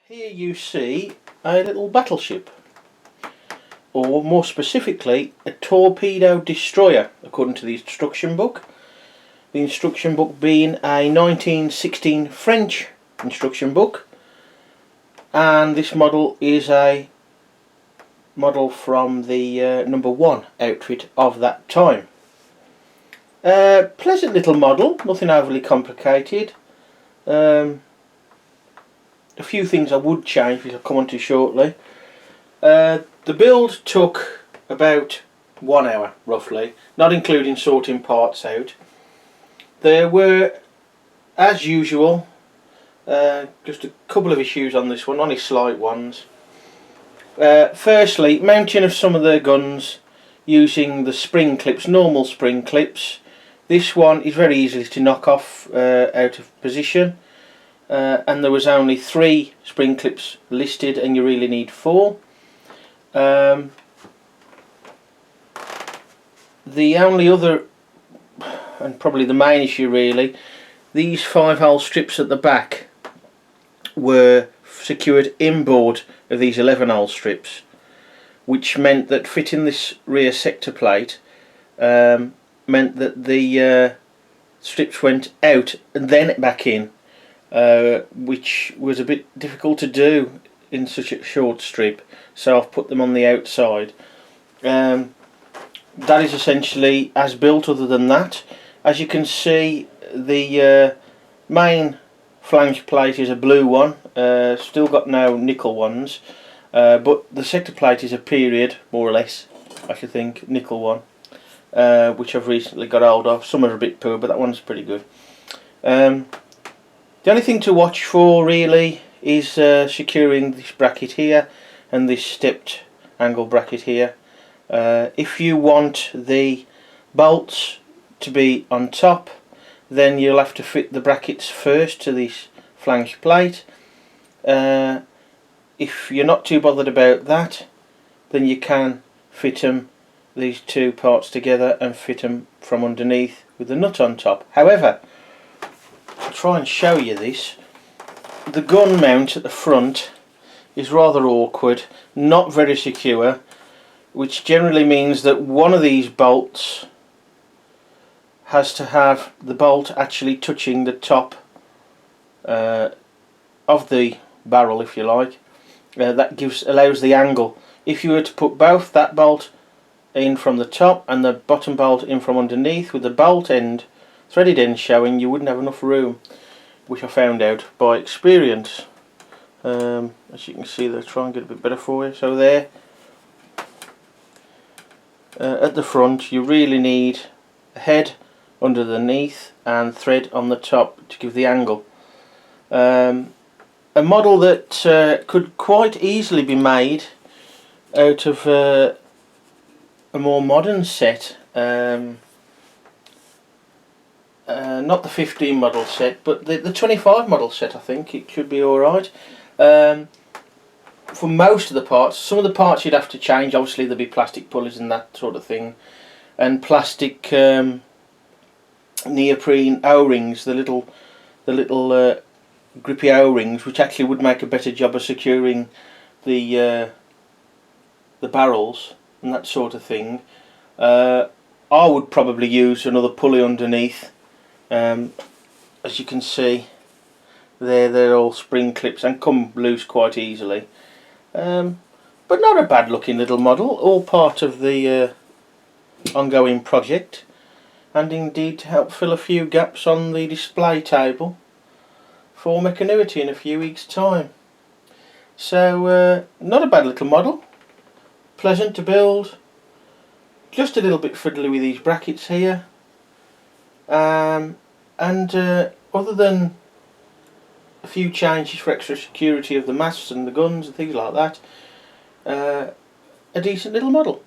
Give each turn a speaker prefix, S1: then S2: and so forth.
S1: Here you see a little battleship, or more specifically a torpedo destroyer according to the instruction book. The instruction book being a 1916 French instruction book, and this model is a model from the number 1 outfit of that time. Pleasant little model, nothing overly complicated. A few things I would change, which I'll come on to shortly. The build took about 1 hour roughly, not including sorting parts out. There were, as usual, just a couple of issues on this one, only slight ones. Firstly, mounting of some of the guns using the spring clips, normal spring clips. This one is very easy to knock off out of position. And there was only 3 spring clips listed, and you really need 4. The only other, and probably the main issue really, these 5-hole strips at the back were secured inboard of these 11-hole strips, which meant that fitting this rear sector plate meant that the strips went out and then back in. Which was a bit difficult to do in such a short strip, so I've put them on the outside. That is essentially as built. Other than that, as you can see, the main flange plate is a blue one, still got no nickel ones, but the sector plate is a period, more or less, I should think, nickel one, which I've recently got hold of. Some are a bit poor, but that one's pretty good. The only thing to watch for really is securing this bracket here and this stepped angle bracket here. If you want the bolts to be on top, then you'll have to fit the brackets first to this flange plate. If you're not too bothered about that, then you can fit these 2 parts together and fit them from underneath with the nut on top. However, I'll try and show you this. The gun mount at the front is rather awkward, not very secure, which generally means that one of these bolts has to have the bolt actually touching the top of the barrel, if you like. That allows the angle. If you were to put both that bolt in from the top and the bottom bolt in from underneath with the bolt end, threaded end showing, you wouldn't have enough room, which I found out by experience. As you can see, they'll try and get a bit better for you. So there, at the front, you really need a head underneath and thread on the top to give the angle. A model that could quite easily be made out of a more modern set. Not the 15 model set, but the 25 model set. I think it should be alright. For most of the parts, some of the parts you'd have to change. Obviously there'd be plastic pulleys and that sort of thing, and plastic neoprene O-rings, the little grippy O-rings, which actually would make a better job of securing the barrels and that sort of thing. I would probably use another pulley underneath. As you can see there, they're all spring clips and come loose quite easily, but not a bad looking little model, all part of the ongoing project, and indeed to help fill a few gaps on the display table for Meccanoity in a few weeks time. So not a bad little model, pleasant to build, just a little bit fiddly with these brackets here. Other than a few changes for extra security of the masts and the guns and things like that, a decent little model.